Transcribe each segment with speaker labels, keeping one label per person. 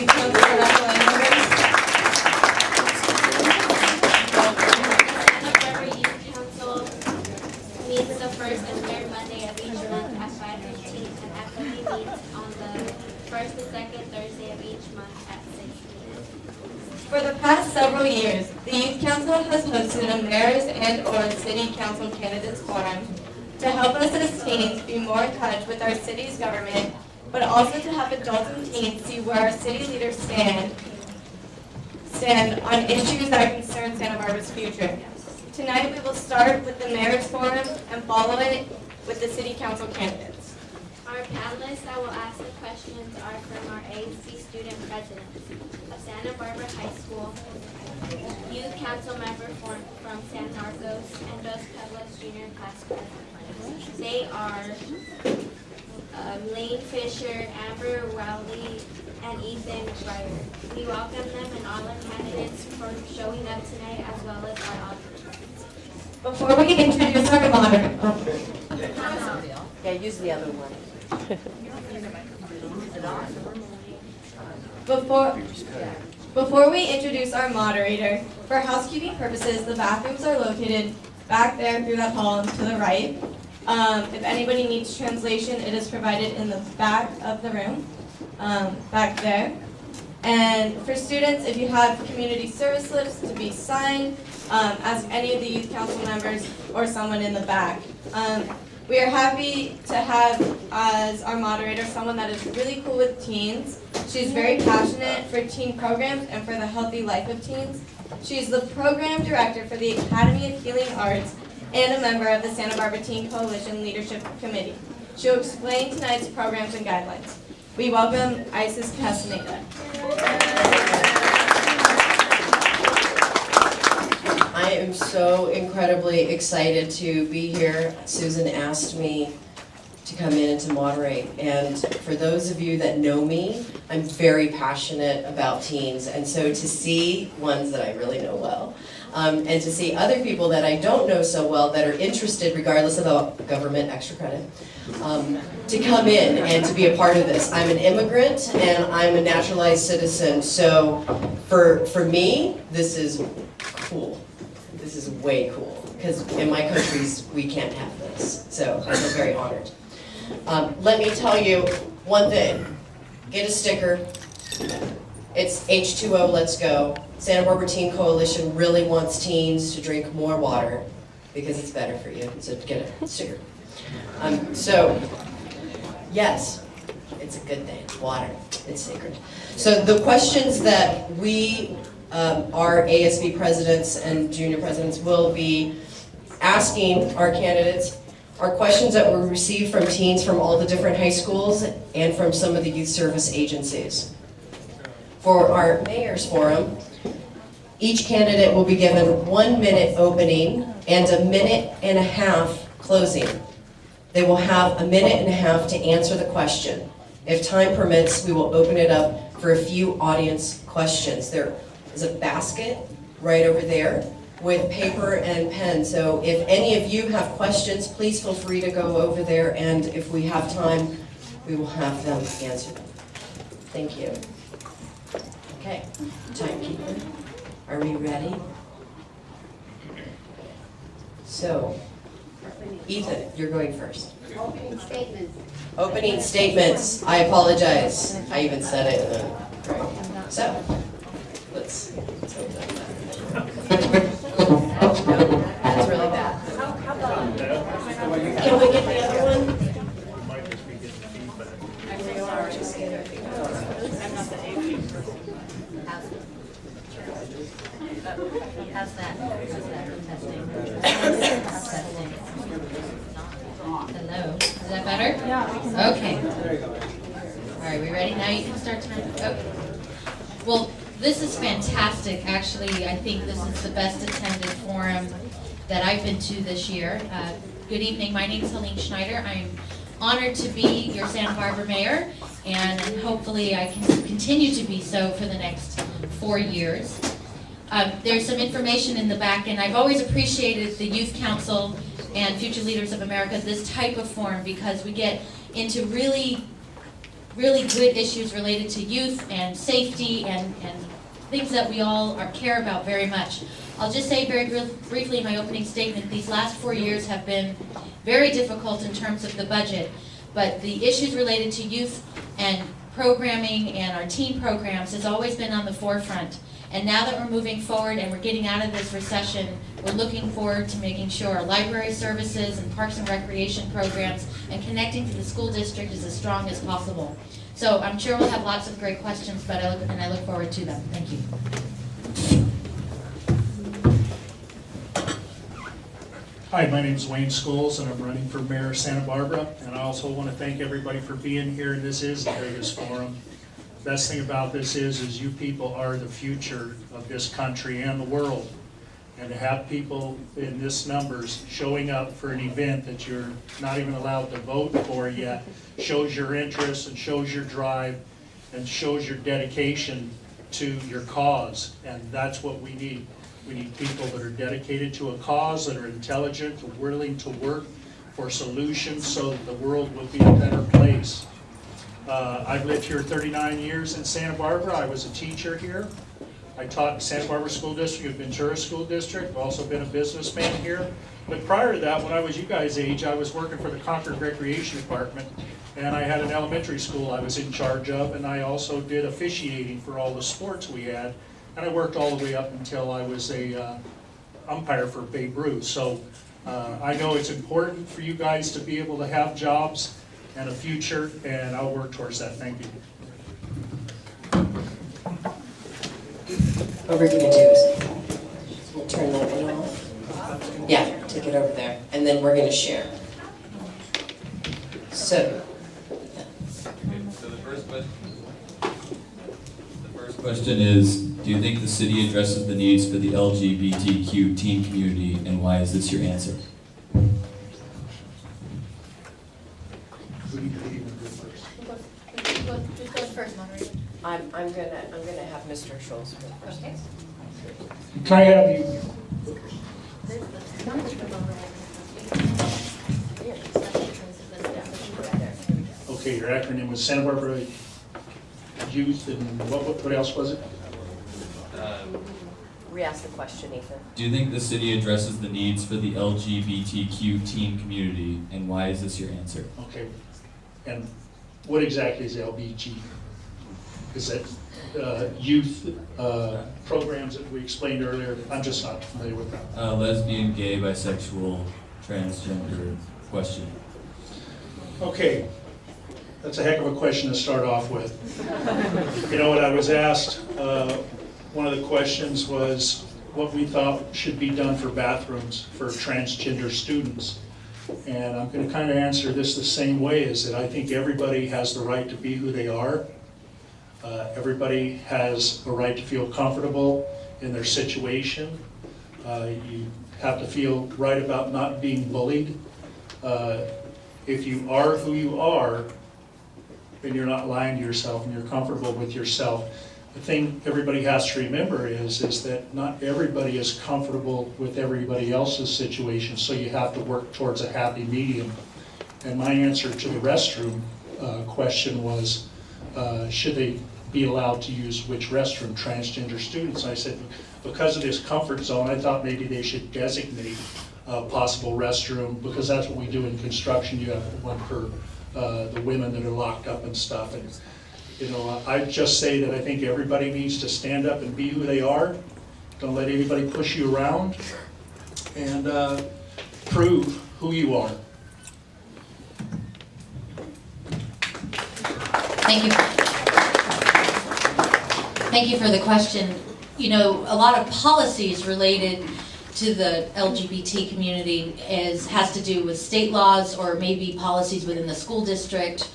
Speaker 1: Youth Council National members.
Speaker 2: Mayoral Youth Council meets the first and third Monday of each month at 5:15, and actively meets on the first and second Thursday of each month at 6 p.m.
Speaker 1: For the past several years, the Youth Council has hosted a mayor's and/or city council candidates forum to help us as teens be more in touch with our city's government, but also to help adults and teens see where our city leaders stand on issues that concern Santa Barbara's future. Tonight, we will start with the mayor's forum and follow it with the city council candidates.
Speaker 2: Our panelists that will ask the questions are from our ASB student presidents of Santa Barbara High School, Youth Council member from San Marcos, and Dos Pueblos Junior Class President. They are Lane Fisher, Amber Rowley, and Ethan Breyer. We welcome them and all our candidates for showing up tonight, as well as our audience.
Speaker 1: Before we introduce our moderator,
Speaker 3: Yeah, use the other one.
Speaker 1: Before we introduce our moderator, for housekeeping purposes, the bathrooms are located back there through that hall and to the right. If anybody needs translation, it is provided in the back of the room, back there. And for students, if you have community service slips to be signed, ask any of the youth council members or someone in the back. We are happy to have as our moderator someone that is really cool with teens. She's very passionate for teen programs and for the healthy life of teens. She's the program director for the Academy of Healing Arts and a member of the Santa Barbara Teen Coalition Leadership Committee. She'll explain tonight's programs and guidelines. We welcome Isis Castaneda.
Speaker 3: I am so incredibly excited to be here. Susan asked me to come in and to moderate. And for those of you that know me, I'm very passionate about teens. And so to see ones that I really know well, and to see other people that I don't know so well that are interested, regardless of the government extra credit, to come in and to be a part of this. I'm an immigrant and I'm a naturalized citizen. So for me, this is cool. This is way cool, because in my countries, we can't have this. So I feel very honored. Let me tell you one thing. Get a sticker. It's H2O, let's go. Santa Barbara Teen Coalition really wants teens to drink more water because it's better for you. So get a sticker. So, yes, it's a good thing. Water, it's sacred. So the questions that we, our ASB presidents and junior presidents, will be asking our candidates are questions that were received from teens from all the different high schools and from some of the youth service agencies. For our mayor's forum, each candidate will be given 1 minute opening and a minute and a half closing. They will have a minute and a half to answer the question. If time permits, we will open it up for a few audience questions. There is a basket right over there with paper and pen. So if any of you have questions, please feel free to go over there, and if we have time, we will have them answer them. Thank you. Okay, timekeeper, are we ready? So, Ethan, you're going first.
Speaker 4: Opening statements.
Speaker 3: Opening statements. I apologize. I even said it. Right. So, let's open up that. That's really bad. Can we get the other one?
Speaker 5: How's that? Testing. Hello. Is that better? Yeah. Okay. All right, we ready? Now you can start time. Okay. Well, this is fantastic. Actually, I think this is the best attended forum that I've been to this year. Good evening. My name is Helene Schneider. I'm honored to be your Santa Barbara mayor, and hopefully I can continue to be so for the next 4 years. There's some information in the back, and I've always appreciated the Youth Council and Future Leaders of America, this type of forum, because we get into really really good issues related to youth and safety and things that we all care about very much. I'll just say very briefly in my opening statement, these last 4 years have been very difficult in terms of the budget, but the issues related to youth and programming and our teen programs has always been on the forefront. And now that we're moving forward and we're getting out of this recession, we're looking forward to making sure our library services and parks and recreation programs and connecting to the school district is as strong as possible. So I'm sure we'll have lots of great questions, but I look forward to them. Thank you.
Speaker 4: Hi, my name is Wayne Scholes, and I'm running for Mayor of Santa Barbara. And I also want to thank everybody for being here, and this is the biggest forum. Best thing about this is you people are the future of this country and the world. And to have people in this numbers showing up for an event that you're not even allowed to vote for yet shows your interest and shows your drive and shows your dedication to your cause. And that's what we need. We need people that are dedicated to a cause, that are intelligent, willing to work for solutions so that the world will be a better place. I've lived here 39 years in Santa Barbara. I was a teacher here. I taught in Santa Barbara School District, Ventura School District. I've also been a businessman here. But prior to that, when I was you guys' age, I was working for the Concord Recreation Department, and I had an elementary school I was in charge of, and I also did officiating for all the sports we had. And I worked all the way up until I was a umpire for Babe Ruth. So I know it's important for you guys to be able to have jobs and a future, and I'll work towards that. Thank you.
Speaker 3: Over to you, Tuesday. We'll turn that one off. Yeah, take it over there, and then we're going to share. So,
Speaker 6: So the first question is, do you think the city addresses the needs for the LGBTQ teen community, and why is this your answer?
Speaker 4: Who do you want to go first?
Speaker 1: Who goes first, moderator?
Speaker 3: I'm gonna have Mr. Scholes go first.
Speaker 1: Okay.
Speaker 4: Can I have you? Okay, your acronym was Santa Barbara Youth, and what else was it?
Speaker 3: Re-ask the question, Ethan.
Speaker 6: Do you think the city addresses the needs for the LGBTQ teen community, and why is this your answer?
Speaker 4: Okay, and what exactly is LBG? Is that youth programs that we explained earlier? I'm just not familiar with that.
Speaker 6: Lesbian, gay, bisexual, transgender question.
Speaker 4: Okay, that's a heck of a question to start off with. You know what I was asked, one of the questions was what we thought should be done for bathrooms for transgender students. And I'm going to kind of answer this the same way, is that I think everybody has the right to be who they are. Everybody has a right to feel comfortable in their situation. You have to feel right about not being bullied. If you are who you are, then you're not lying to yourself and you're comfortable with yourself. The thing everybody has to remember is that not everybody is comfortable with everybody else's situation, so you have to work towards a happy medium. And my answer to the restroom question was, should they be allowed to use which restroom, transgender students? I said, because of this comfort zone, I thought maybe they should designate a possible restroom, because that's what we do in construction. You have one for the women that are locked up and stuff. And you know, I just say that I think everybody needs to stand up and be who they are. Don't let anybody push you around, and prove who you are.
Speaker 5: Thank you. Thank you for the question. You know, a lot of policies related to the LGBT community has to do with state laws or maybe policies within the school district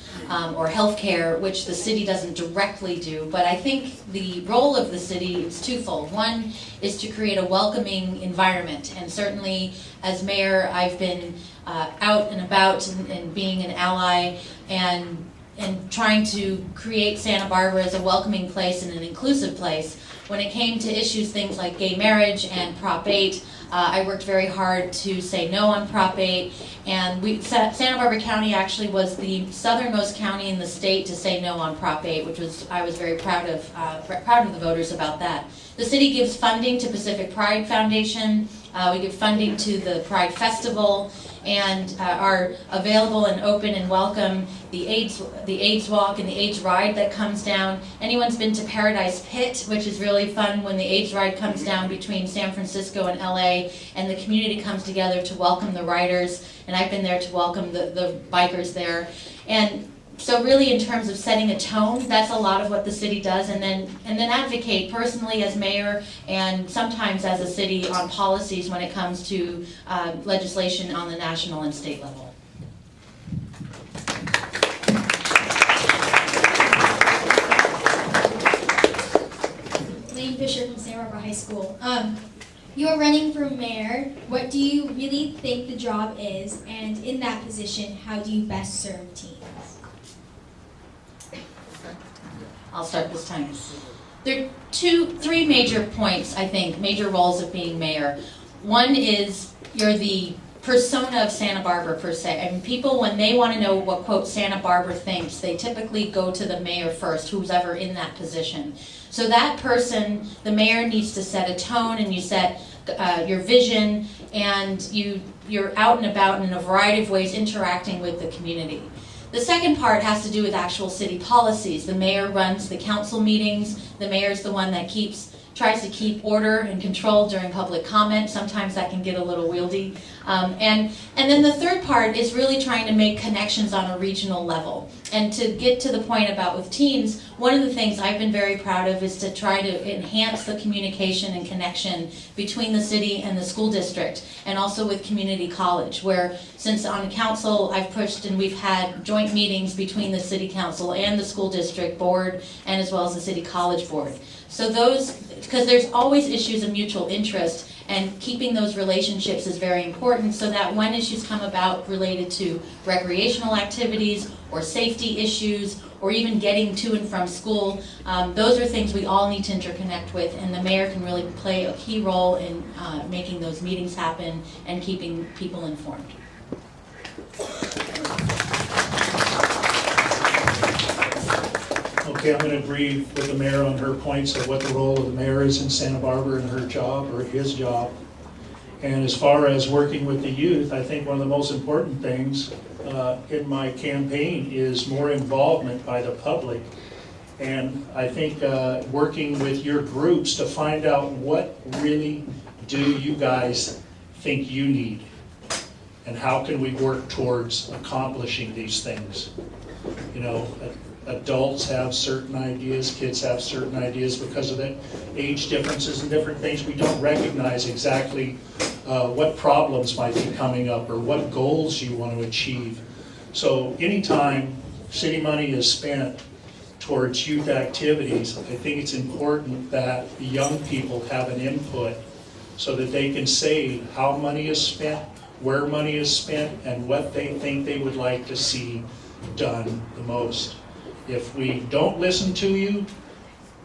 Speaker 5: or healthcare, which the city doesn't directly do. But I think the role of the city is twofold. One is to create a welcoming environment, and certainly as mayor, I've been out and about and being an ally and trying to create Santa Barbara as a welcoming place and an inclusive place. When it came to issues, things like gay marriage and Prop 8, I worked very hard to say no on Prop 8, and Santa Barbara County actually was the southernmost county in the state to say no on Prop 8, which I was very proud of the voters about that. The city gives funding to Pacific Pride Foundation. We give funding to the Pride Festival, and are available and open and welcome the AIDS Walk and the AIDS Ride that comes down. Anyone's been to Paradise Pit, which is really fun when the AIDS Ride comes down between San Francisco and LA, and the community comes together to welcome the riders, and I've been there to welcome the bikers there. And so really in terms of setting a tone, that's a lot of what the city does, and then advocate personally as mayor and sometimes as a city on policies when it comes to legislation on the national and state level.
Speaker 7: Lane Fisher from Santa Barbara High School. You are running for mayor. What do you really think the job is? And in that position, how do you best serve teams?
Speaker 5: I'll start this time. There are three major points, I think, major roles of being mayor. One is you're the persona of Santa Barbara per se. I mean, people, when they want to know what, quote, Santa Barbara thinks, they typically go to the mayor first, who's ever in that position. So that person, the mayor, needs to set a tone, and you set your vision, and you're out and about in a variety of ways interacting with the community. The second part has to do with actual city policies. The mayor runs the council meetings. The mayor's the one that tries to keep order and control during public comment. Sometimes that can get a little wieldy. And then the third part is really trying to make connections on a regional level. And to get to the point about with teams, one of the things I've been very proud of is to try to enhance the communication and connection between the city and the school district, and also with community college, where since on council I've pushed and we've had joint meetings between the city council and the school district board, and as well as the city college board. So those, because there's always issues of mutual interest, and keeping those relationships is very important, so that when issues come about related to recreational activities or safety issues or even getting to and from school, those are things we all need to interconnect with, and the mayor can really play a key role in making those meetings happen and keeping people informed.
Speaker 4: Okay, I'm going to agree with the mayor on her points of what the role of the mayor is in Santa Barbara and her job, or his job. And as far as working with the youth, I think one of the most important things in my campaign is more involvement by the public. And I think working with your groups to find out what really do you guys think you need, and how can we work towards accomplishing these things. You know, adults have certain ideas, kids have certain ideas because of the age differences and different things. We don't recognize exactly what problems might be coming up or what goals you want to achieve. So anytime city money is spent towards youth activities, I think it's important that the young people have an input so that they can say how money is spent, where money is spent, and what they think they would like to see done the most. If we don't listen to you,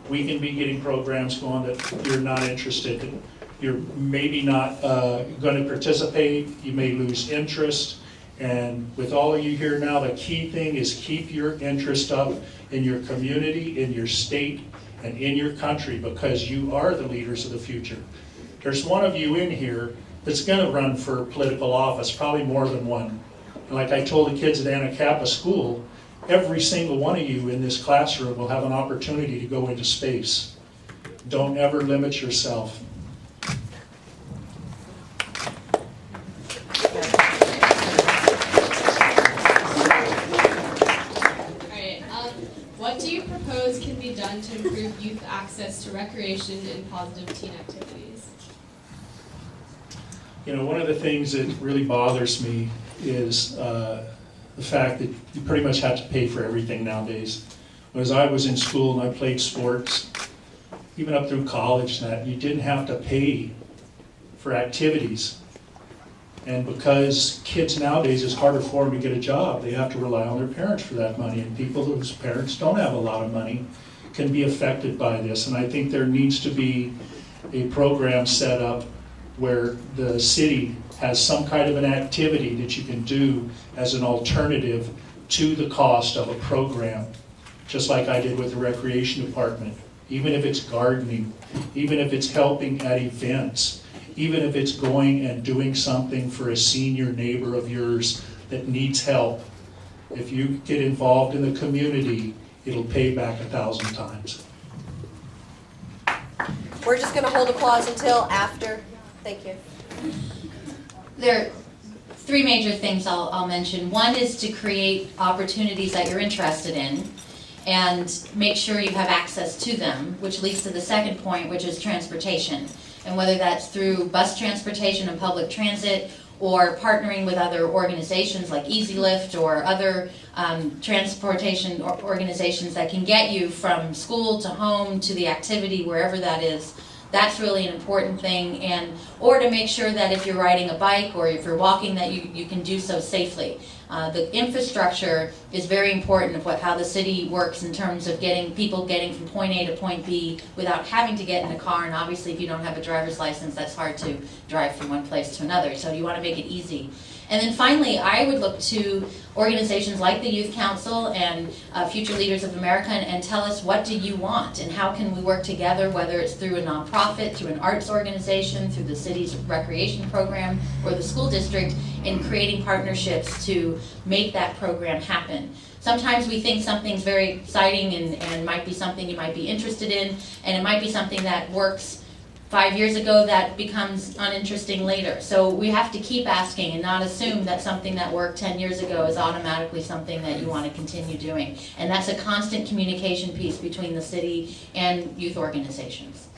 Speaker 4: we can be getting programs going that you're not interested in. You're maybe not going to participate, you may lose interest. And with all of you here now, the key thing is keep your interest up in your community, in your state, and in your country, because you are the leaders of the future. There's one of you in here that's going to run for political office, probably more than one. And like I told the kids at Anacapa School, every single one of you in this classroom will have an opportunity to go into space. Don't ever limit yourself.
Speaker 8: What do you propose can be done to improve youth access to recreation and positive teen activities?
Speaker 4: You know, one of the things that really bothers me is the fact that you pretty much have to pay for everything nowadays. As I was in school and I played sports, even up through college, that you didn't have to pay for activities. And because kids nowadays, it's harder for them to get a job, they have to rely on their parents for that money. And people whose parents don't have a lot of money can be affected by this. And I think there needs to be a program set up where the city has some kind of an activity that you can do as an alternative to the cost of a program, just like I did with the recreation department. Even if it's gardening, even if it's helping at events, even if it's going and doing something for a senior neighbor of yours that needs help. If you get involved in the community, it'll pay back 1,000 times.
Speaker 3: We're just gonna hold applause until after. Thank you.
Speaker 5: There are three major things I'll mention. One is to create opportunities that you're interested in and make sure you have access to them, which leads to the second point, which is transportation. And whether that's through bus transportation and public transit or partnering with other organizations like Easy Lift or other transportation organizations that can get you from school to home to the activity, wherever that is, that's really an important thing. Or to make sure that if you're riding a bike or if you're walking, that you can do so safely. The infrastructure is very important of how the city works in terms of people getting from point A to point B without having to get in a car. And obviously, if you don't have a driver's license, that's hard to drive from one place to another. So you want to make it easy. And then finally, I would look to organizations like the Youth Council and Future Leaders of America and tell us, what do you want and how can we work together, whether it's through a nonprofit, through an arts organization, through the city's recreation program or the school district, in creating partnerships to make that program happen. Sometimes we think something's very exciting and might be something you might be interested in, and it might be something that works 5 years ago that becomes uninteresting later. So we have to keep asking and not assume that something that worked 10 years ago is automatically something that you want to continue doing. And that's a constant communication piece between the city and youth organizations.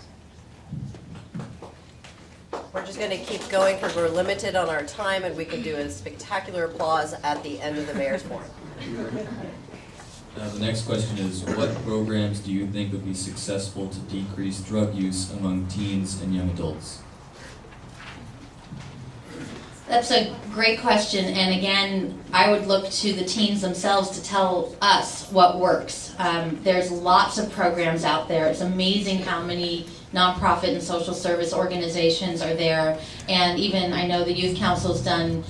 Speaker 3: We're just gonna keep going because we're limited on our time, and we can do a spectacular applause at the end of the mayor's forum.
Speaker 6: The next question is, what programs do you think would be successful to decrease drug use among teens and young adults?
Speaker 5: That's a great question, and again, I would look to the teens themselves to tell us what works. There's lots of programs out there. It's amazing how many nonprofit and social service organizations are there, and even I know the Youth Council's done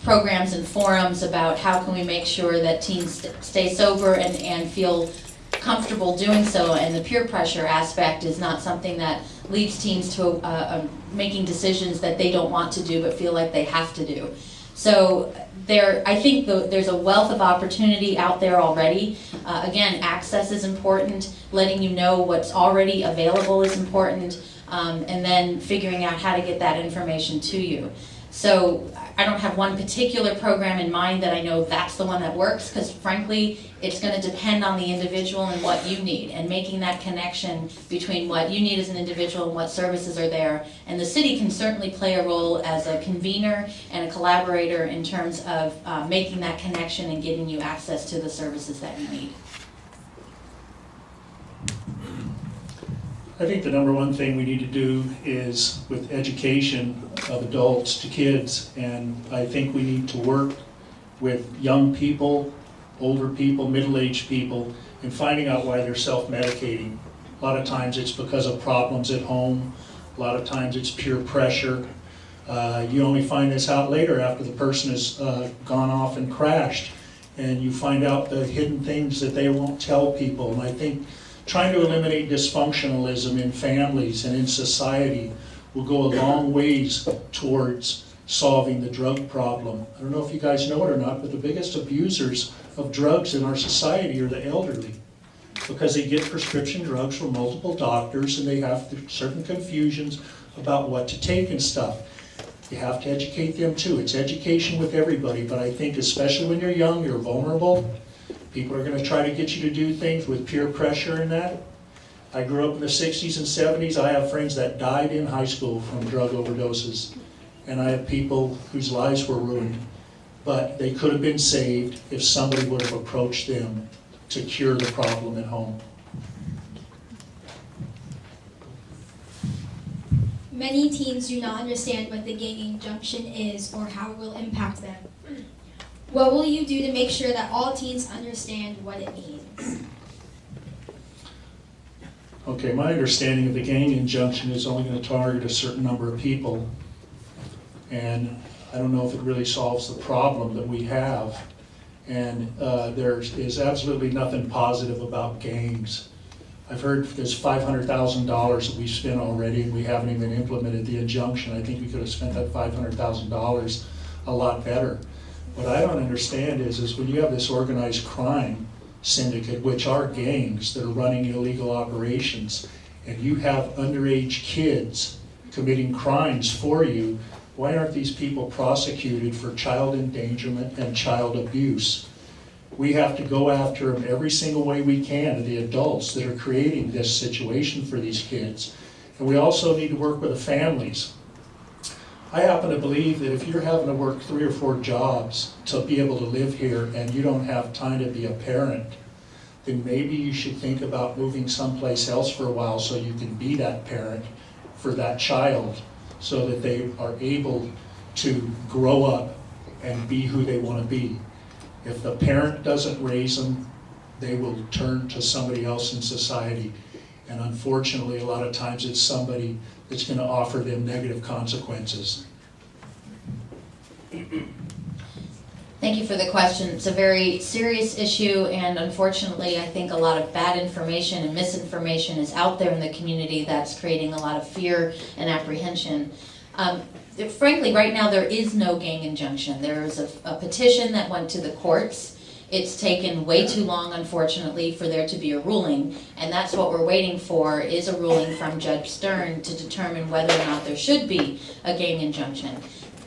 Speaker 5: programs and forums about how can we make sure that teens stay sober and feel comfortable doing so, and the peer pressure aspect is not something that leads teens to making decisions that they don't want to do but feel like they have to do. So I think there's a wealth of opportunity out there already. Again, access is important, letting you know what's already available is important, and then figuring out how to get that information to you. So I don't have one particular program in mind that I know that's the one that works, because frankly, it's going to depend on the individual and what you need, and making that connection between what you need as an individual and what services are there. And the city can certainly play a role as a convener and a collaborator in terms of making that connection and getting you access to the services that you need.
Speaker 4: I think the number one thing we need to do is with education of adults to kids, and I think we need to work with young people, older people, middle-aged people, in finding out why they're self-medicating. A lot of times it's because of problems at home. A lot of times it's peer pressure. You only find this out later after the person has gone off and crashed, and you find out the hidden things that they won't tell people. And I think trying to eliminate dysfunctionalism in families and in society will go a long ways towards solving the drug problem. I don't know if you guys know it or not, but the biggest abusers of drugs in our society are the elderly, because they get prescription drugs from multiple doctors and they have certain confusions about what to take and stuff. You have to educate them too. It's education with everybody, but I think especially when you're young, you're vulnerable. People are going to try to get you to do things with peer pressure and that. I grew up in the 60s and 70s. I have friends that died in high school from drug overdoses. And I have people whose lives were ruined. But they could have been saved if somebody would have approached them to cure the problem at home.
Speaker 7: Many teens do not understand what the gang injunction is or how it will impact them. What will you do to make sure that all teens understand what it means?
Speaker 4: Okay, my understanding of the gang injunction is only going to target a certain number of people. And I don't know if it really solves the problem that we have. And there is absolutely nothing positive about gangs. I've heard there's $500,000 that we've spent already and we haven't even implemented the injunction. I think we could have spent that $500,000 a lot better. What I don't understand is when you have this organized crime syndicate, which are gangs that are running illegal operations, and you have underage kids committing crimes for you, why aren't these people prosecuted for child endangerment and child abuse? We have to go after them every single way we can, the adults that are creating this situation for these kids. And we also need to work with the families. I happen to believe that if you're having to work 3 or 4 jobs to be able to live here and you don't have time to be a parent, then maybe you should think about moving someplace else for a while so you can be that parent for that child so that they are able to grow up and be who they want to be. If the parent doesn't raise them, they will turn to somebody else in society. And unfortunately, a lot of times it's somebody that's going to offer them negative consequences.
Speaker 5: Thank you for the question. It's a very serious issue, and unfortunately, I think a lot of bad information and misinformation is out there in the community that's creating a lot of fear and apprehension. Frankly, right now there is no gang injunction. There is a petition that went to the courts. It's taken way too long, unfortunately, for there to be a ruling, and that's what we're waiting for, is a ruling from Judge Stern to determine whether or not there should be a gang injunction.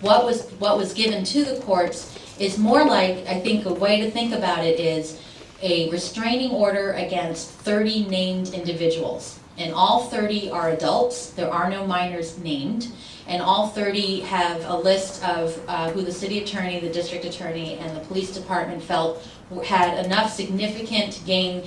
Speaker 5: What was given to the courts is more like, I think a way to think about it is a restraining order against 30 named individuals. And all 30 are adults, there are no minors named, and all 30 have a list of who the city attorney, the district attorney, and the police department felt had enough significant gang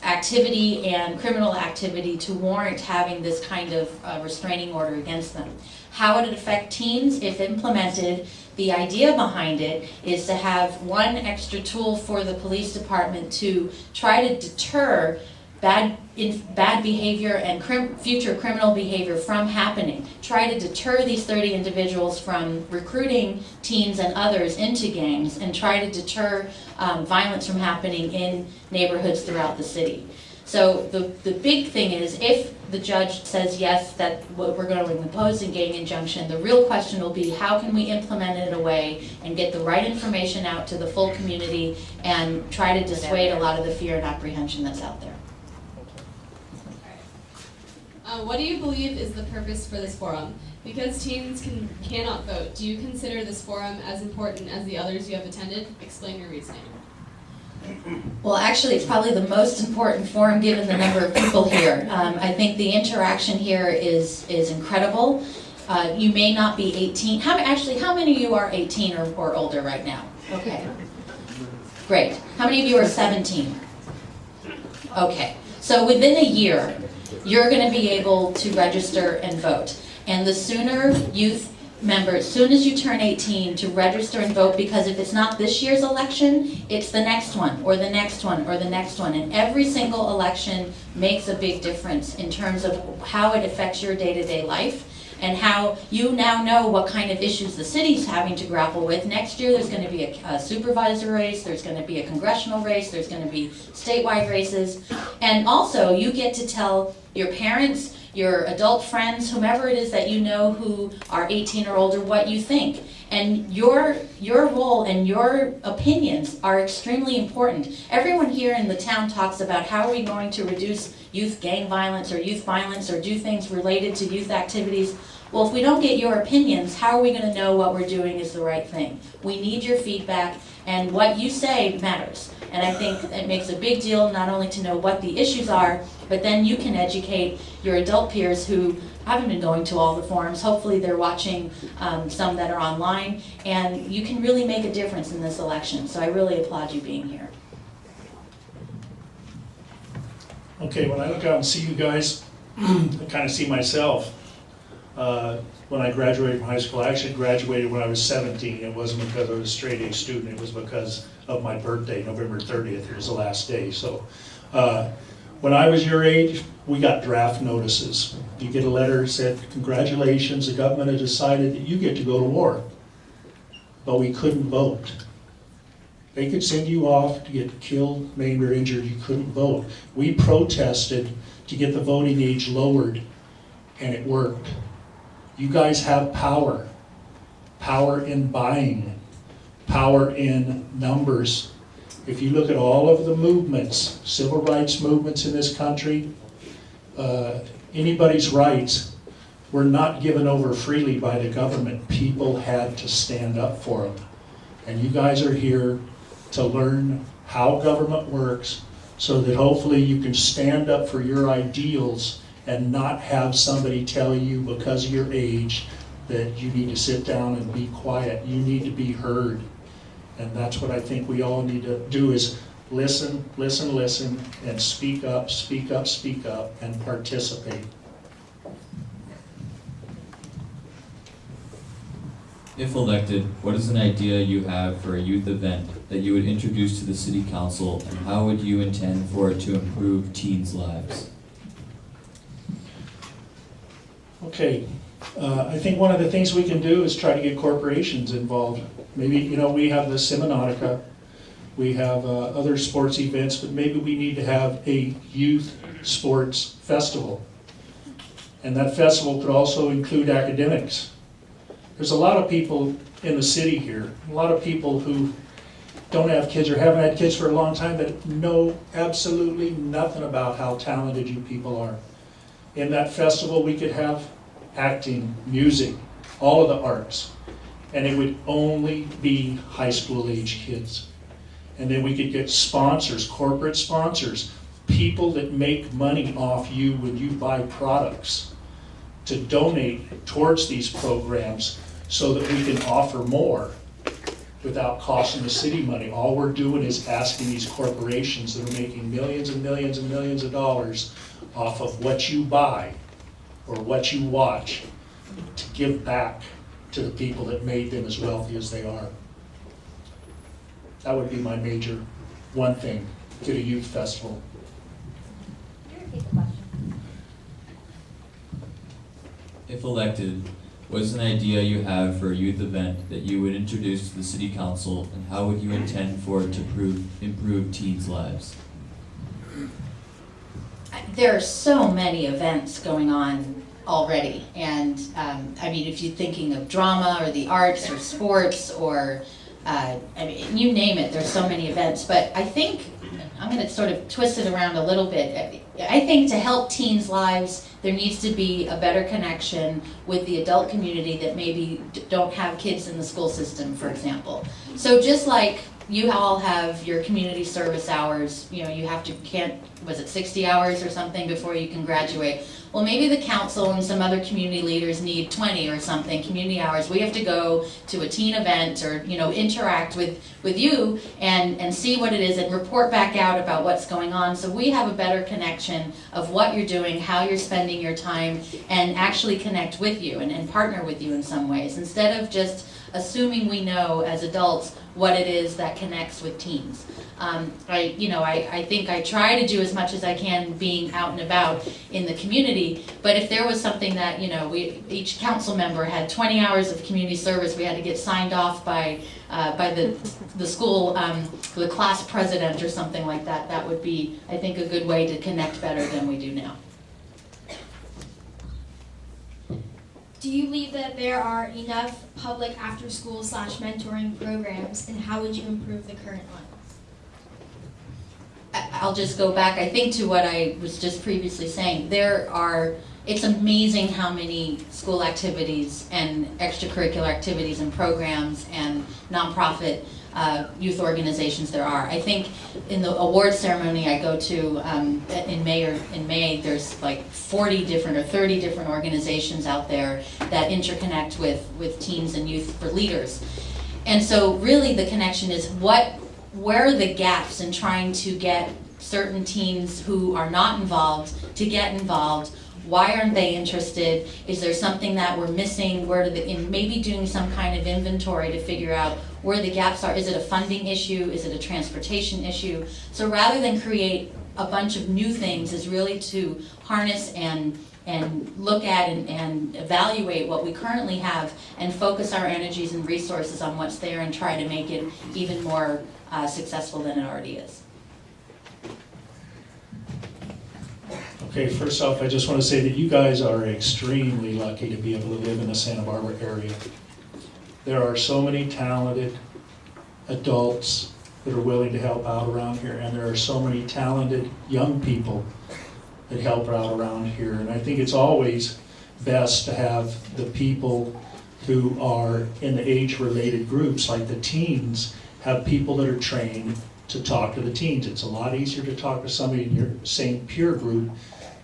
Speaker 5: activity and criminal activity to warrant having this kind of restraining order against them. How would it affect teens if implemented? The idea behind it is to have one extra tool for the police department to try to deter bad behavior and future criminal behavior from happening. Try to deter these 30 individuals from recruiting teens and others into gangs, and try to deter violence from happening in neighborhoods throughout the city. So the big thing is, if the judge says yes, that we're going to impose a gang injunction, the real question will be how can we implement it in a way and get the right information out to the full community and try to dissuade a lot of the fear and apprehension that's out there.
Speaker 8: What do you believe is the purpose for this forum? Because teens cannot vote, do you consider this forum as important as the others you have attended? Explain your reasoning.
Speaker 5: Well, actually, it's probably the most important forum given the number of people here. I think the interaction here is incredible. You may not be 18. How many of you are 18 or older right now? Okay. Great. How many of you are 17? Okay. So within a year, you're going to be able to register and vote. And the sooner youth members, as soon as you turn 18, to register and vote, because if it's not this year's election, it's the next one, or the next one, or the next one. And every single election makes a big difference in terms of how it affects your day-to-day life, and how you now know what kind of issues the city's having to grapple with. Next year there's going to be a supervisor race, there's going to be a congressional race, there's going to be statewide races. And also you get to tell your parents, your adult friends, whomever it is that you know who are 18 or older, what you think. And your role and your opinions are extremely important. Everyone here in the town talks about how are we going to reduce youth gang violence or do things related to youth activities. Well, if we don't get your opinions, how are we going to know what we're doing is the right thing? We need your feedback, and what you say matters. And I think it makes a big deal not only to know what the issues are, but then you can educate your adult peers who haven't been going to all the forums. Hopefully they're watching some that are online, and you can really make a difference in this election. So I really applaud you being here.
Speaker 4: Okay, when I look out and see you guys, I kind of see myself. When I graduated from high school, I actually graduated when I was 17. It wasn't because I was a straight A student, it was because of my birthday. November 30th is the last day. So When I was your age, we got draft notices. You get a letter that said, congratulations, the government has decided that you get to go to war. But we couldn't vote. They could send you off to get killed, maimed, or injured. You couldn't vote. We protested to get the voting age lowered, and it worked. You guys have power. Power in buying. Power in numbers. If you look at all of the movements, civil rights movements in this country, anybody's rights were not given over freely by the government. People had to stand up for them. And you guys are here to learn how government works so that hopefully you can stand up for your ideals and not have somebody tell you because of your age that you need to sit down and be quiet. You need to be heard. And that's what I think we all need to do, is listen, listen, listen, and speak up, speak up, speak up, and participate.
Speaker 6: If elected, what is an idea you have for a youth event that you would introduce to the city council, and how would you intend for it to improve teens' lives?
Speaker 4: Okay, I think one of the things we can do is try to get corporations involved. Maybe, we have the Seminautica, we have other sports events, but maybe we need to have a youth sports festival. And that festival could also include academics. There's a lot of people in the city here, a lot of people who don't have kids or haven't had kids for a long time that know absolutely nothing about how talented you people are. In that festival, we could have acting, music, all of the arts, and it would only be high school age kids. And then we could get sponsors, corporate sponsors, people that make money off you when you buy products, to donate towards these programs so that we can offer more without costing the city money. All we're doing is asking these corporations that are making millions and millions and millions of dollars off of what you buy or what you watch to give back to the people that made them as wealthy as they are. That would be my major one thing, get a youth festival.
Speaker 6: If elected, what is an idea you have for a youth event that you would introduce to the city council, and how would you intend for it to improve teens' lives?
Speaker 9: There are so many events going on already, and if you're thinking of drama or the arts or sports or you name it, there's so many events. But I think I'm going to sort of twist it around a little bit. I think to help teens' lives, there needs to be a better connection with the adult community that maybe don't have kids in the school system, for example. So just like you all have your community service hours, you have to, was it 60 hours or something before you can graduate? Well, maybe the council and some other community leaders need 20 or something community hours. We have to go to a teen event or, interact with you and see what it is and report back out about what's going on, so we have a better connection of what you're doing, how you're spending your time, and actually connect with you and partner with you in some ways, instead of just assuming we know as adults what it is that connects with teens. I think I try to do as much as I can being out and about in the community, but if there was something that, each council member had 20 hours of community service, we had to get signed off by the school, the class president or something like that, that would be, I think, a good way to connect better than we do now.
Speaker 7: Do you believe that there are enough public after-school / mentoring programs, and how would you improve the current one?
Speaker 9: I'll just go back, I think, to what I was just previously saying. It's amazing how many school activities and extracurricular activities and programs and nonprofit youth organizations there are. I think in the award ceremony I go to in May, there's like 40 different or 30 different organizations out there that interconnect with teens and youth for leaders. And so really the connection is where are the gaps in trying to get certain teens who are not involved to get involved? Why aren't they interested? Is there something that we're missing? Maybe doing some kind of inventory to figure out where the gaps are. Is it a funding issue? Is it a transportation issue? So rather than create a bunch of new things is really to harness and look at and evaluate what we currently have and focus our energies and resources on what's there and try to make it even more successful than it already is.
Speaker 4: Okay, first off, I just want to say that you guys are extremely lucky to be able to live in the Santa Barbara area. There are so many talented adults that are willing to help out around here, and there are so many talented young people that help out around here. And I think it's always best to have the people who are in the age-related groups, like the teens, have people that are trained to talk to the teens. It's a lot easier to talk to somebody in your same peer group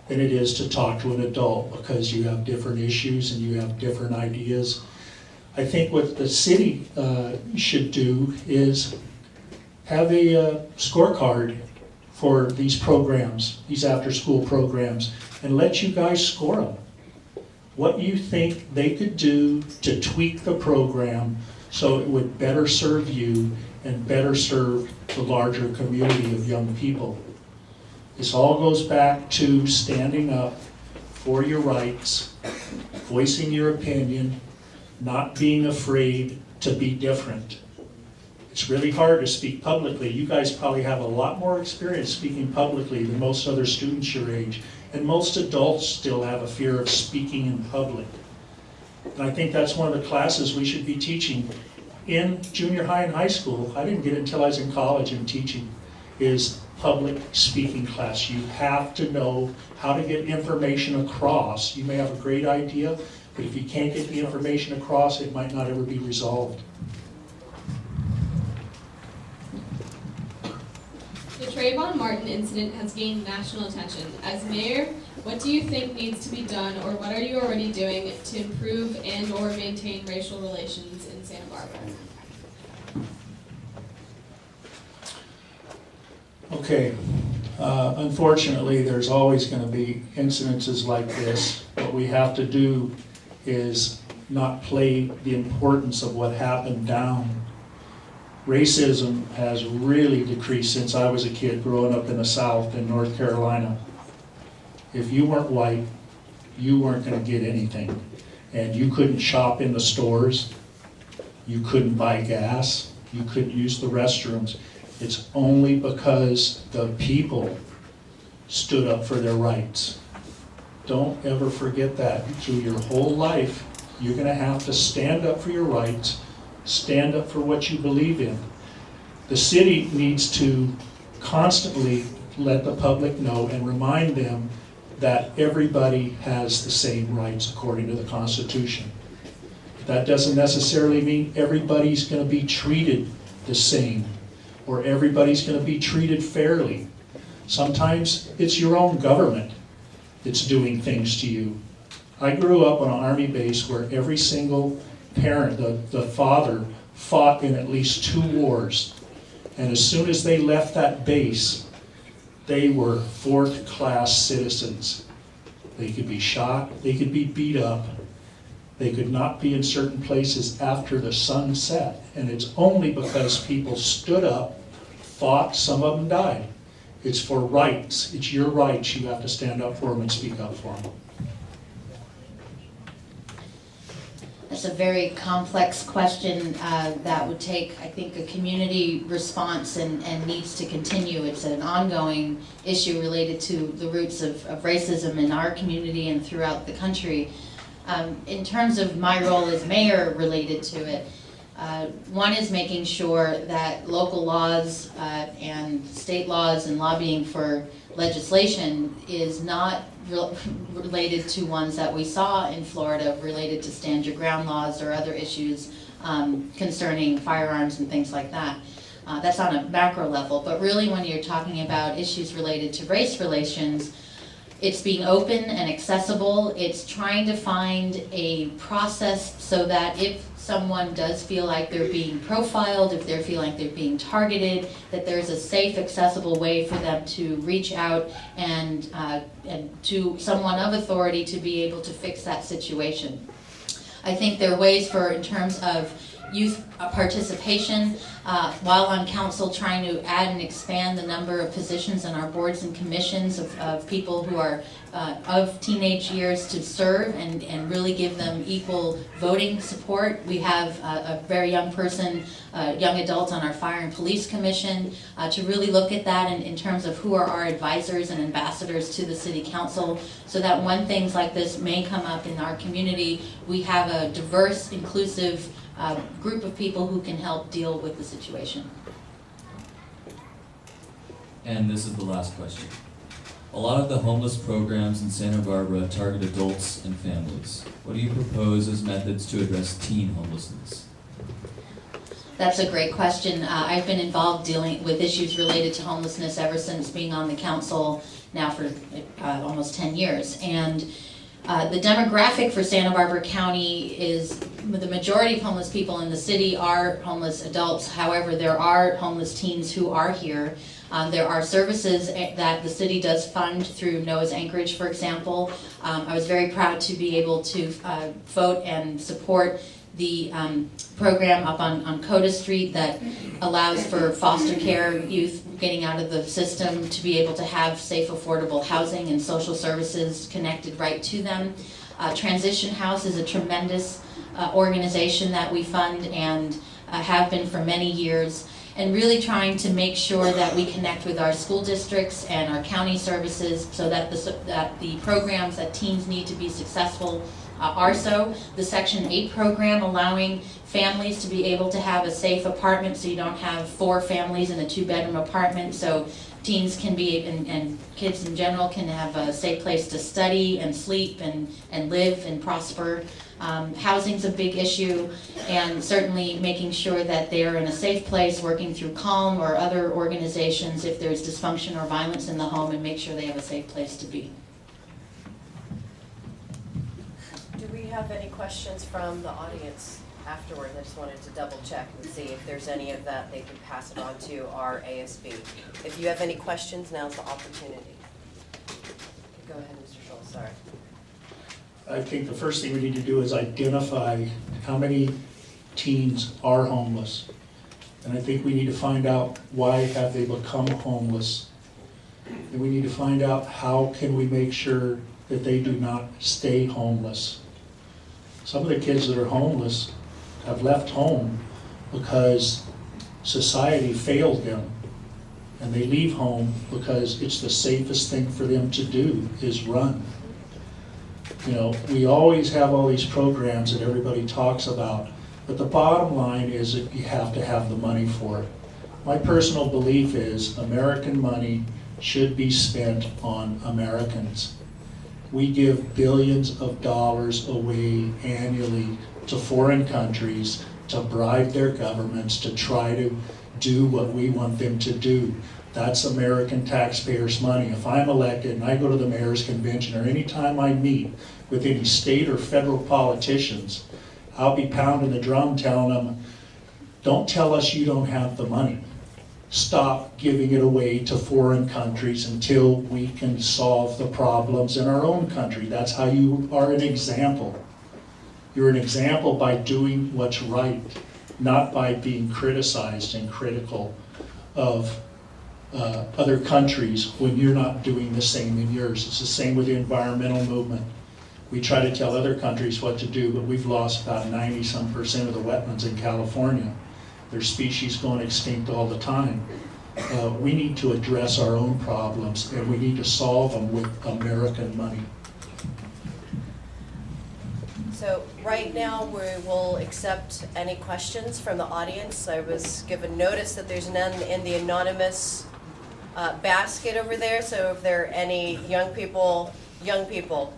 Speaker 4: than it is to talk to an adult, because you have different issues and you have different ideas. I think what the city should do is have a scorecard for these programs, these after-school programs, and let you guys score them. What you think they could do to tweak the program so it would better serve you and better serve the larger community of young people. This all goes back to standing up for your rights, voicing your opinion, not being afraid to be different. It's really hard to speak publicly. You guys probably have a lot more experience speaking publicly than most other students your age, and most adults still have a fear of speaking in public. And I think that's one of the classes we should be teaching in junior high and high school. I didn't get it until I was in college and teaching, is public speaking class. You have to know how to get information across. You may have a great idea, but if you can't get the information across, it might not ever be resolved.
Speaker 8: The Trayvon Martin incident has gained national attention. As mayor, what do you think needs to be done, or what are you already doing to improve and or maintain racial relations in Santa Barbara?
Speaker 4: Okay, unfortunately, there's always going to be incidences like this. What we have to do is not play the importance of what happened down. Racism has really decreased since I was a kid growing up in the South in North Carolina. If you weren't white, you weren't going to get anything. And you couldn't shop in the stores, you couldn't buy gas, you couldn't use the restrooms. It's only because the people stood up for their rights. Don't ever forget that. Through your whole life, you're going to have to stand up for your rights, stand up for what you believe in. The city needs to constantly let the public know and remind them that everybody has the same rights according to the Constitution. That doesn't necessarily mean everybody's going to be treated the same, or everybody's going to be treated fairly. Sometimes it's your own government that's doing things to you. I grew up on an Army base where every single parent, the father, fought in at least 2 wars. And as soon as they left that base, they were 4th-class citizens. They could be shot, they could be beat up, they could not be in certain places after the sun set. And it's only because people stood up, fought, some of them died. It's for rights. It's your rights. You have to stand up for them and speak up for them.
Speaker 9: That's a very complex question that would take, I think, a community response and needs to continue. It's an ongoing issue related to the roots of racism in our community and throughout the country. In terms of my role as mayor related to it, one is making sure that local laws and state laws and lobbying for legislation is not related to ones that we saw in Florida related to stand your ground laws or other issues concerning firearms and things like that. That's on a macro level, but really when you're talking about issues related to race relations, it's being open and accessible. It's trying to find a process so that if someone does feel like they're being profiled, if they feel like they're being targeted, that there's a safe, accessible way for them to reach out and to someone of authority to be able to fix that situation. I think there are ways for, in terms of youth participation. While on council, trying to add and expand the number of positions in our boards and commissions of people who are of teenage years to serve and really give them equal voting support. We have a very young person, young adult on our fire and police commission to really look at that in terms of who are our advisors and ambassadors to the city council, so that when things like this may come up in our community, we have a diverse, inclusive group of people who can help deal with the situation.
Speaker 6: And this is the last question. A lot of the homeless programs in Santa Barbara target adults and families. What do you propose as methods to address teen homelessness?
Speaker 9: That's a great question. I've been involved dealing with issues related to homelessness ever since being on the council now for almost 10 years. And the demographic for Santa Barbara County is the majority of homeless people in the city are homeless adults. However, there are homeless teens who are here. There are services that the city does fund through Noah's Anchorage, for example. I was very proud to be able to vote and support the program up on Coda Street that allows for foster care youth getting out of the system to be able to have safe, affordable housing and social services connected right to them. Transition House is a tremendous organization that we fund and have been for many years, and really trying to make sure that we connect with our school districts and our county services so that the programs that teens need to be successful are so. The Section 8 program allowing families to be able to have a safe apartment so you don't have 4 families in a 2-bedroom apartment, so teens can be, and kids in general can have a safe place to study and sleep and live and prosper. Housing's a big issue, and certainly making sure that they're in a safe place, working through CALM or other organizations if there's dysfunction or violence in the home, and make sure they have a safe place to be.
Speaker 3: Do we have any questions from the audience afterwards? I just wanted to double check and see if there's any of that they could pass it on to our ASB. If you have any questions, now's the opportunity. Go ahead, Mr. Schultz, sorry.
Speaker 4: I think the first thing we need to do is identify how many teens are homeless. And I think we need to find out why have they become homeless. And we need to find out how can we make sure that they do not stay homeless. Some of the kids that are homeless have left home because society failed them. And they leave home because it's the safest thing for them to do is run. You know, we always have all these programs that everybody talks about, but the bottom line is that you have to have the money for it. My personal belief is American money should be spent on Americans. We give billions of dollars away annually to foreign countries to bribe their governments to try to do what we want them to do. That's American taxpayers' money. If I'm elected and I go to the mayor's convention, or any time I meet with any state or federal politicians, I'll be pounding the drum telling them, don't tell us you don't have the money. Stop giving it away to foreign countries until we can solve the problems in our own country. That's how you are an example. You're an example by doing what's right, not by being criticized and critical of other countries when you're not doing the same in yours. It's the same with the environmental movement. We try to tell other countries what to do, but we've lost about 90% of the wetlands in California. There's species going extinct all the time. We need to address our own problems, and we need to solve them with American money.
Speaker 3: So right now we will accept any questions from the audience. I was given notice that there's none in the anonymous basket over there, so if there are any young people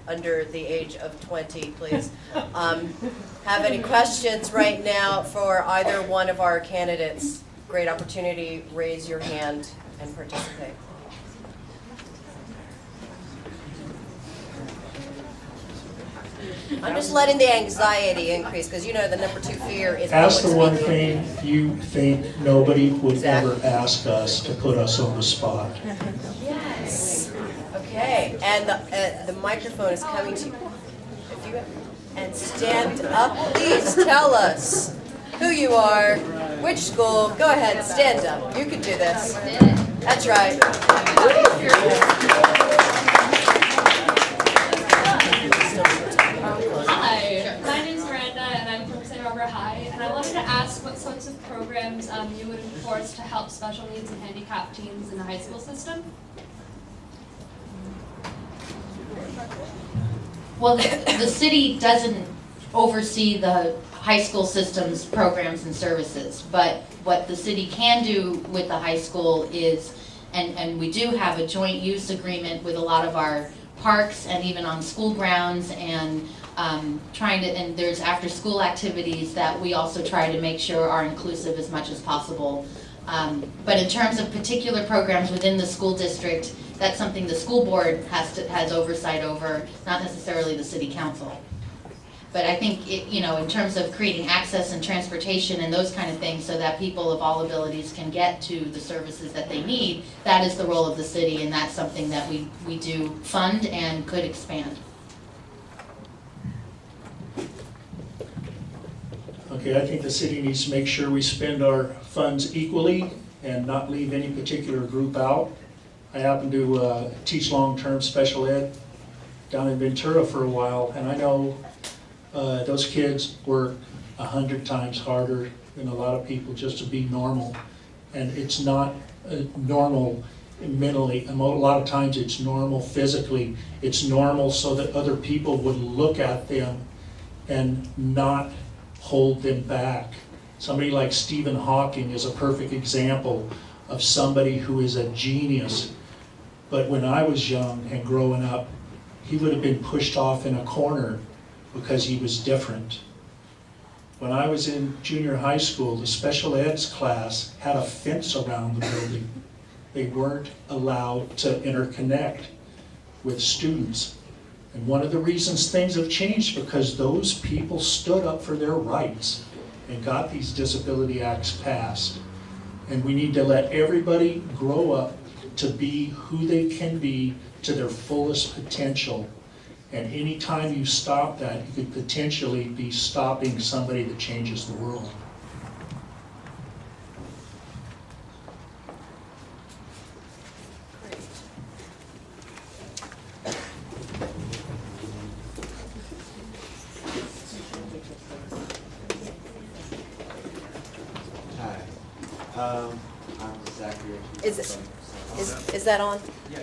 Speaker 3: under the age of 20, please, have any questions right now for either one of our candidates, great opportunity, raise your hand and participate. I'm just letting the anxiety increase, because you know the number 2 fear is
Speaker 4: Ask the
Speaker 3: public
Speaker 4: one
Speaker 3: speaking.
Speaker 4: thing you think nobody would
Speaker 3: Exactly.
Speaker 4: ever ask us to put us on the spot.
Speaker 3: Yes. Okay, and the microphone is coming to you. And stand up, please tell us.
Speaker 10: who you are, which school. Go ahead, stand up. You can do this. That's right.
Speaker 11: Hi, my name's Miranda and I'm from Santa Barbara High, and I wanted to ask what sorts of programs you would enforce to help special needs and handicapped teens in the high school system?
Speaker 9: Well, the city doesn't oversee the high school system's programs and services, but what the city can do with the high school is, and we do have a joint use agreement with a lot of our parks and even on school grounds, and and there's after school activities that we also try to make sure are inclusive as much as possible. But in terms of particular programs within the school district, that's something the school board has oversight over, not necessarily the city council. But I think in terms of creating access and transportation and those kind of things so that people of all abilities can get to the services that they need, that is the role of the city, and that's something that we do fund and could expand.
Speaker 4: Okay, I think the city needs to make sure we spend our funds equally and not leave any particular group out. I happened to teach long-term special ed down in Ventura for a while, and I know those kids work 100 times harder than a lot of people just to be normal. And it's not normal mentally. A lot of times it's normal physically. It's normal so that other people would look at them and not hold them back. Somebody like Stephen Hawking is a perfect example of somebody who is a genius. But when I was young and growing up, he would have been pushed off in a corner because he was different. When I was in junior high school, the special eds class had a fence around the building. They weren't allowed to interconnect with students. And one of the reasons things have changed because those people stood up for their rights and got these disability acts passed. And we need to let everybody grow up to be who they can be to their fullest potential. And anytime you stop that, you could potentially be stopping somebody that changes the world.
Speaker 12: Hi, I'm Zachary.
Speaker 10: Is that on?
Speaker 12: Yeah.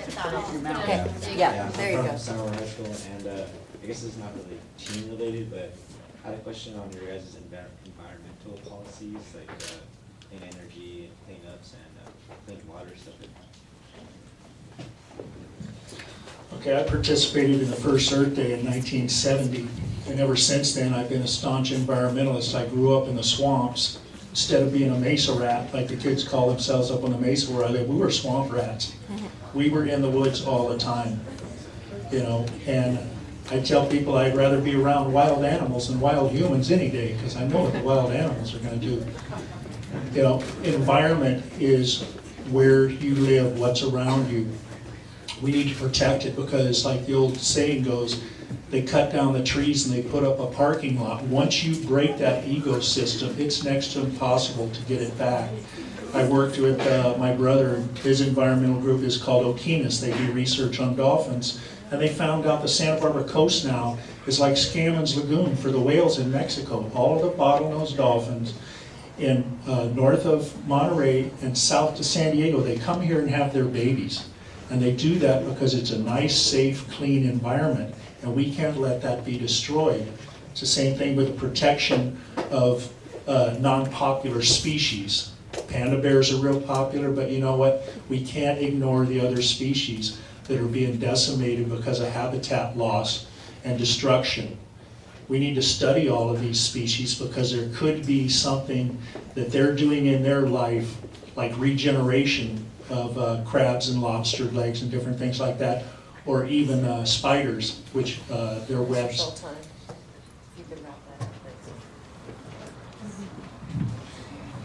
Speaker 10: Okay. Yeah, there you
Speaker 12: I'm
Speaker 10: go.
Speaker 12: from Mayoral High School, and I guess this is not really team related, but I had a question on your guys' environmental policies, like clean energy, cleanups, and clean water stuff.
Speaker 4: Okay, I participated in the first Earth Day in 1970, and ever since then I've been a staunch environmentalist. I grew up in the swamps. Instead of being a mesa rat, like the kids call themselves up on the mesa where I live, we were swamp rats. We were in the woods all the time, and I tell people I'd rather be around wild animals than wild humans any day, because I know what the wild animals are going to do. Environment is where you live, what's around you. We need to protect it because, like the old saying goes, they cut down the trees and they put up a parking lot. Once you break that ecosystem, it's next to impossible to get it back. I worked with my brother, his environmental group is called Okinas. They do research on dolphins, and they found out the Santa Barbara coast now is like Scammons Lagoon for the whales in Mexico. All of the bottlenose dolphins in north of Monterey and south to San Diego, they come here and have their babies. And they do that because it's a nice, safe, clean environment. And we can't let that be destroyed. It's the same thing with the protection of non-popular species. Panda bears are real popular, but you know what? We can't ignore the other species that are being decimated because of habitat loss and destruction. We need to study all of these species because there could be something that they're doing in their life, like regeneration of crabs and lobster legs and different things like that, or even spiders, which their webs.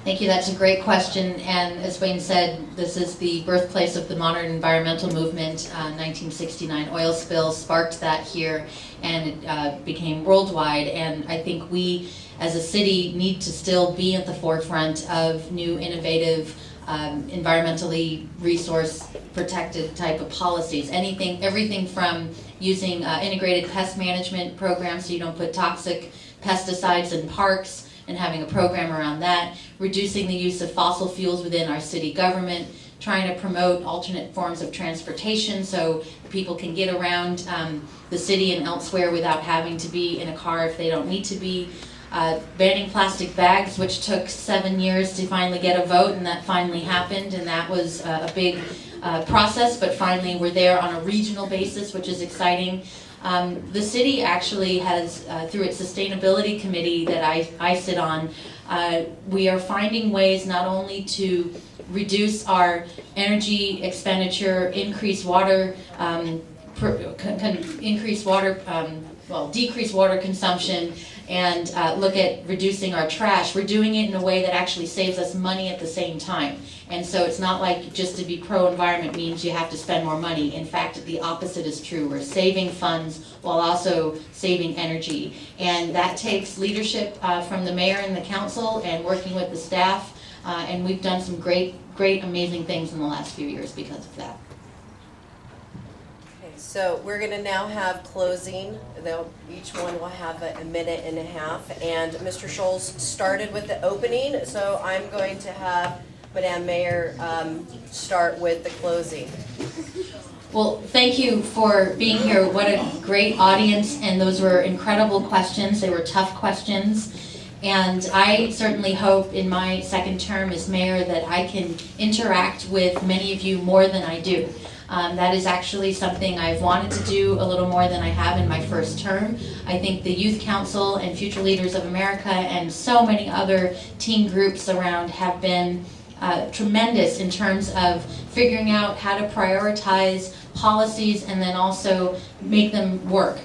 Speaker 9: Thank you. That's a great question. And as Wayne said, this is the birthplace of the modern environmental movement. 1969 oil spill sparked that here, and it became worldwide. And I think we, as a city, need to still be at the forefront of new, innovative, environmentally resource protected type of policies. Everything from using integrated pest management programs so you don't put toxic pesticides in parks, and having a program around that, reducing the use of fossil fuels within our city government, trying to promote alternate forms of transportation so people can get around the city and elsewhere without having to be in a car if they don't need to be. Banning plastic bags, which took 7 years to finally get a vote, and that finally happened, and that was a big process, but finally we're there on a regional basis, which is exciting. The city actually has, through its sustainability committee that I sit on, we are finding ways not only to reduce our energy expenditure, decrease water consumption, and look at reducing our trash. We're doing it in a way that actually saves us money at the same time. And so it's not like just to be pro-environment means you have to spend more money. In fact, the opposite is true. We're saving funds while also saving energy. And that takes leadership from the mayor and the council and working with the staff. And we've done some great, amazing things in the last few years because of that.
Speaker 3: So we're going to now have closing. Each one will have a minute and a half. And Mr. Scholes started with the opening, so I'm going to have Madam Mayor start with the closing.
Speaker 9: Well, thank you for being here. What a great audience, and those were incredible questions. They were tough questions. And I certainly hope in my second term as mayor that I can interact with many of you more than I do. That is actually something I've wanted to do a little more than I have in my first term. I think the Youth Council and Future Leaders of America and so many other teen groups around have been tremendous in terms of figuring out how to prioritize policies and then also make them work.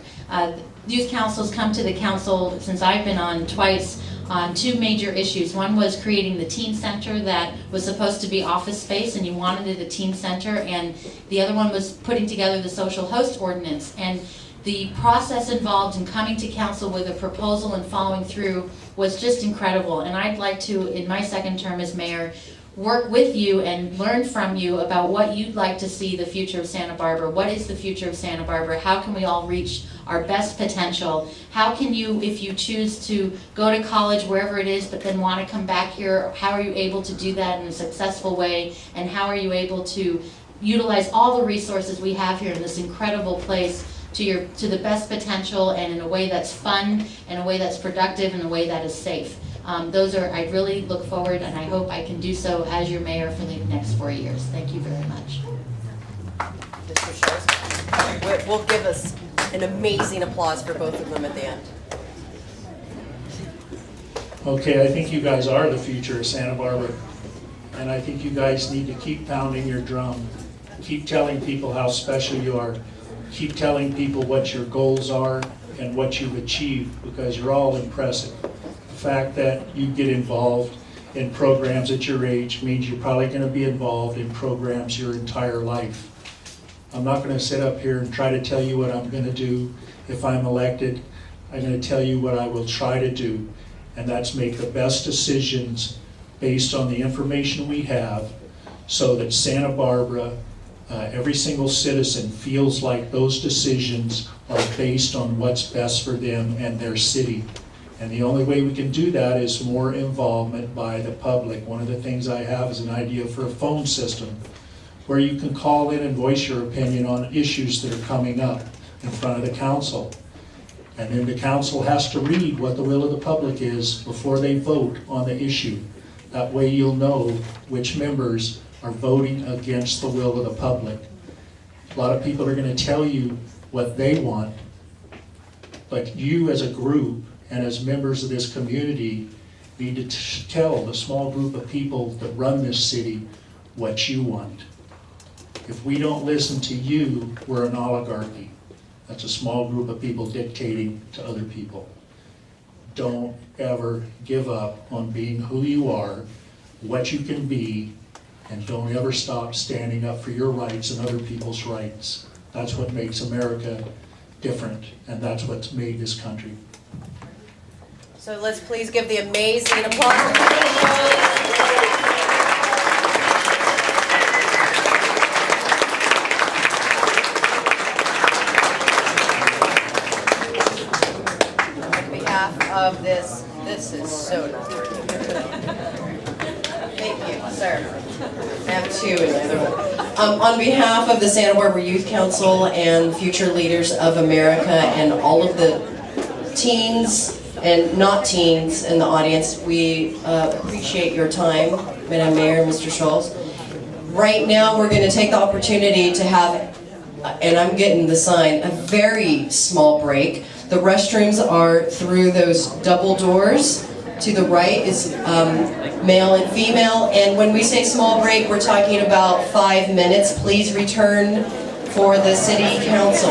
Speaker 9: Youth Councils come to the council, since I've been on twice, on two major issues. One was creating the teen center that was supposed to be office space and you wanted it a teen center, and the other one was putting together the social host ordinance. And the process involved in coming to council with a proposal and following through was just incredible. And I'd like to, in my second term as mayor, work with you and learn from you about what you'd like to see the future of Santa Barbara. What is the future of Santa Barbara? How can we all reach our best potential? How can you, if you choose to go to college wherever it is but then want to come back here, how are you able to do that in a successful way? And how are you able to utilize all the resources we have here in this incredible place to the best potential, and in a way that's fun, in a way that's productive, in a way that is safe? I really look forward, and I hope I can do so as your mayor for the next 4 years. Thank you very much.
Speaker 3: Mr. Scholes will give us an amazing applause for both of them at the end.
Speaker 4: Okay, I think you guys are the future of Santa Barbara. And I think you guys need to keep pounding your drum. Keep telling people how special you are. Keep telling people what your goals are and what you've achieved, because you're all impressive. The fact that you get involved in programs at your age means you're probably going to be involved in programs your entire life. I'm not going to sit up here and try to tell you what I'm going to do if I'm elected. I'm going to tell you what I will try to do, and that's make the best decisions based on the information we have so that Santa Barbara, every single citizen feels like those decisions are based on what's best for them and their city. And the only way we can do that is more involvement by the public. One of the things I have is an idea for a phone system where you can call in and voice your opinion on issues that are coming up in front of the council. And then the council has to read what the will of the public is before they vote on the issue. That way you'll know which members are voting against the will of the public. A lot of people are going to tell you what they want, but you as a group and as members of this community need to tell the small group of people that run this city what you want. If we don't listen to you, we're an oligarchy. That's a small group of people dictating to other people. Don't ever give up on being who you are, what you can be, and don't ever stop standing up for your rights and other people's rights. That's what makes America different, and that's what's made this country.
Speaker 10: So let's please give the amazing applause. On behalf of this is so not working. Thank you, sir. I have two in the other one. On behalf of the Santa Barbara Youth Council and future leaders of America and all of the teens and not teens in the audience, we appreciate your time, Madam Mayor and Mr. Schultz. Right now, we're going to take the opportunity to have, and I'm getting the sign, a very small break. The restrooms are through those double doors. To the right is male and female, and when we say small break, we're talking about 5 minutes. Please return for the City Council.